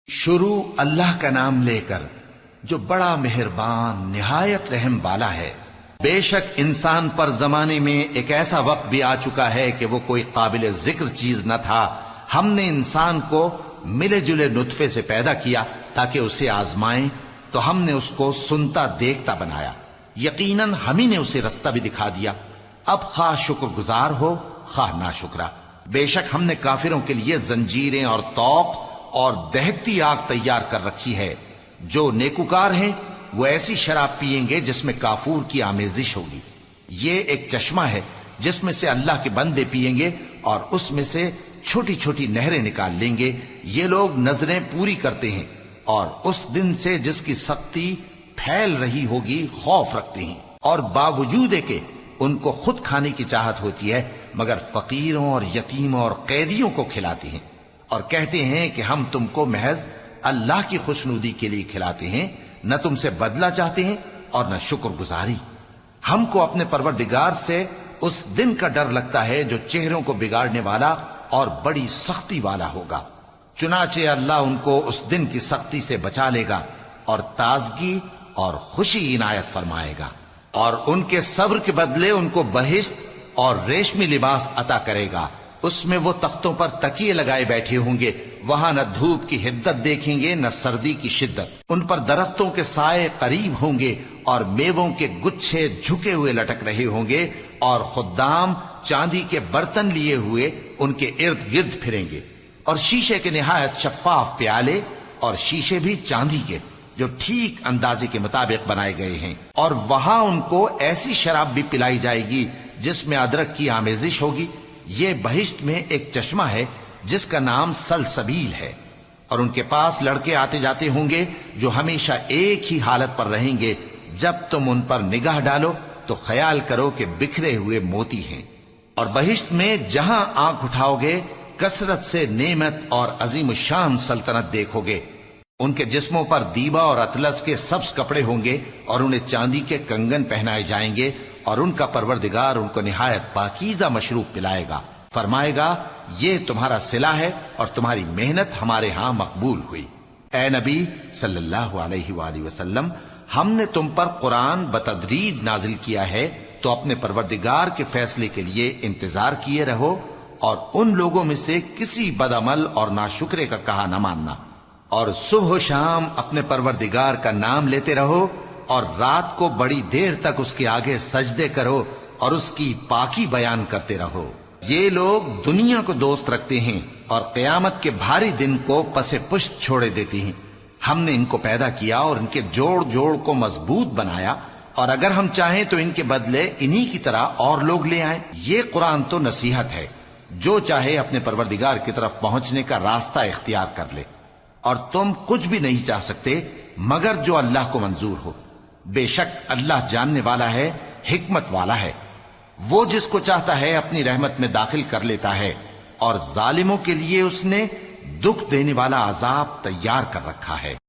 شروع اللہ کا نام لے کر جو بڑا مہربان نہایت رحم والا ہے۔ بے شک انسان پر زمانے میں ایک ایسا وقت بھی آ چکا ہے کہ وہ کوئی قابل ذکر چیز نہ تھا۔ ہم نے انسان کو ملے جلے نطفے سے پیدا کیا تاکہ اسے آزمائیں، تو ہم نے اس کو سنتا دیکھتا بنایا، یقیناً ہم ہی نے اسے رستہ بھی دکھا دیا۔ اب خواہ شکر گزار ہو خواہ ناشکرا۔ بے شک ہم نے کافروں کے لیے زنجیریں اور طوق اور دہکتی آگ تیار کر رکھی ہے۔ جو نیکوکار ہیں وہ ایسی شراب پیئیں گے جس میں کافور کی آمیزش ہوگی۔ یہ ایک چشمہ ہے جس میں سے اللہ کے بندے پیئیں گے اور اس میں سے چھوٹی چھوٹی نہریں نکال لیں گے۔ یہ لوگ نظریں پوری کرتے ہیں اور اس دن سے جس کی سختی پھیل رہی ہوگی خوف رکھتے ہیں، اور باوجود کہ ان کو خود کھانے کی چاہت ہوتی ہے مگر فقیروں اور یتیموں اور قیدیوں کو کھلاتے ہیں، اور کہتے ہیں کہ ہم تم کو محض اللہ کی خوشنودی کے لیے کھلاتے ہیں، نہ تم سے بدلہ چاہتے ہیں اور نہ شکر گزاری۔ ہم کو اپنے پروردگار سے اس دن کا ڈر لگتا ہے جو چہروں کو بگاڑنے والا اور بڑی سختی والا ہوگا۔ چنانچہ اللہ ان کو اس دن کی سختی سے بچا لے گا اور تازگی اور خوشی عنایت فرمائے گا، اور ان کے صبر کے بدلے ان کو بہشت اور ریشمی لباس عطا کرے گا۔ اس میں وہ تختوں پر تکیے لگائے بیٹھے ہوں گے، وہاں نہ دھوپ کی حدت دیکھیں گے نہ سردی کی شدت۔ ان پر درختوں کے سائے قریب ہوں گے اور میووں کے گچھے جھکے ہوئے لٹک رہے ہوں گے، اور خدام چاندی کے برتن لیے ہوئے ان کے ارد گرد پھریں گے، اور شیشے کے نہایت شفاف پیالے اور شیشے بھی چاندی کے جو ٹھیک اندازے کے مطابق بنائے گئے ہیں۔ اور وہاں ان کو ایسی شراب بھی پلائی جائے گی جس میں ادرک کی آمیزش ہوگی۔ یہ بہشت میں ایک چشمہ ہے جس کا نام سلسبیل ہے، اور ان کے پاس لڑکے آتے جاتے ہوں گے جو ہمیشہ ایک ہی حالت پر رہیں گے۔ جب تم ان پر نگاہ ڈالو تو خیال کرو کہ بکھرے ہوئے موتی ہیں۔ اور بہشت میں جہاں آنکھ اٹھاؤ گے کثرت سے نعمت اور عظیم الشان سلطنت دیکھو گے۔ ان کے جسموں پر دیبا اور اطلس کے سبز کپڑے ہوں گے، اور انہیں چاندی کے کنگن پہنائے جائیں گے، اور ان کا پروردگار ان کو نہایت پاکیزہ مشروب پلائے گا، فرمائے گا یہ تمہارا صلہ ہے اور تمہاری محنت ہمارے ہاں مقبول ہوئی۔ اے نبی صلی اللہ علیہ وآلہ وسلم، ہم نے تم پر قرآن بتدریج نازل کیا ہے، تو اپنے پروردگار کے فیصلے کے لیے انتظار کیے رہو، اور ان لوگوں میں سے کسی بدعمل اور ناشکرے کا کہا نہ ماننا، اور صبح و شام اپنے پروردگار کا نام لیتے رہو، اور رات کو بڑی دیر تک اس کے آگے سجدے کرو اور اس کی پاکی بیان کرتے رہو۔ یہ لوگ دنیا کو دوست رکھتے ہیں اور قیامت کے بھاری دن کو پس پشت چھوڑے دیتے ہیں۔ ہم نے ان کو پیدا کیا اور ان کے جوڑ جوڑ کو مضبوط بنایا، اور اگر ہم چاہیں تو ان کے بدلے انہی کی طرح اور لوگ لے آئیں۔ یہ قرآن تو نصیحت ہے، جو چاہے اپنے پروردگار کی طرف پہنچنے کا راستہ اختیار کر لے، اور تم کچھ بھی نہیں چاہ سکتے مگر جو اللہ کو منظور ہو۔ بے شک اللہ جاننے والا ہے، حکمت والا ہے۔ وہ جس کو چاہتا ہے اپنی رحمت میں داخل کر لیتا ہے، اور ظالموں کے لیے اس نے دکھ دینے والا عذاب تیار کر رکھا ہے۔